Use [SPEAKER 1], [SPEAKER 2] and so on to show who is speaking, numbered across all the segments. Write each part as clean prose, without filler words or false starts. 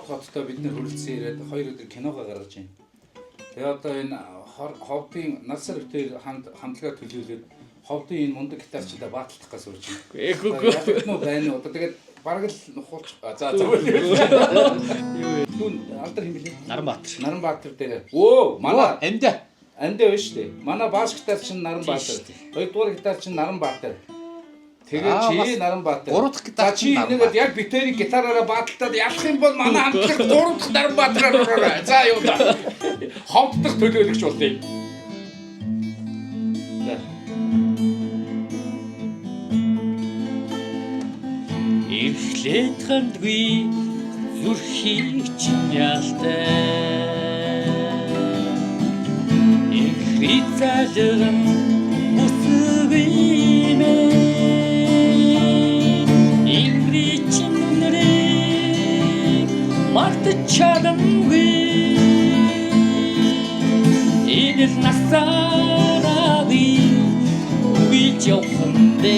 [SPEAKER 1] хоттой бид нар хүрэлцэн ирээд 2 өдөр киногоо гаргаж байна. Тэгээ одоо энэ ховдын насар өвтөр хамтлагаа төлөөлөөд ховдын энэ мундаг гитарчдаа бааталдах гэж сурж байна. Яг нь байна уу? Одоо тэгээд бараг л нухуулч. За Түн алдар хэм бэлээ?
[SPEAKER 2] Наранбаатар.
[SPEAKER 1] Наранбаатар дээр. Өө, манай
[SPEAKER 2] Амда
[SPEAKER 1] байна шүү дээ. Манай бааш гитарч нь Наранбаатар. Хоёрдугаар гитарч нь Наранбаатар. Тэгээ чи Наранбаатар.
[SPEAKER 2] Гурав дахь гитарч нь
[SPEAKER 1] Наранбаатар. Яг битэрийн гитараараа бааталтаад ялах юм бол манай хамтлаг 3 дахь Наранбаатараар ороо. За юу да. Ховддох төлөөлөгч болъё.
[SPEAKER 3] Эхлээд хандгүй зүрхийг чинь ялтай. Эхрий залган үсвэмэ. Ингри чинь нэрийг мартаж чадамгүй. Энэ л насаараагүй үгийж явхан бэ.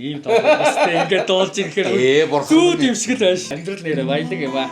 [SPEAKER 3] Ийм тоглоомтой ингээд дуулж ирэхээр зүүд юм шиг л байна. Амьдрал нэрээ баялаг юм аа.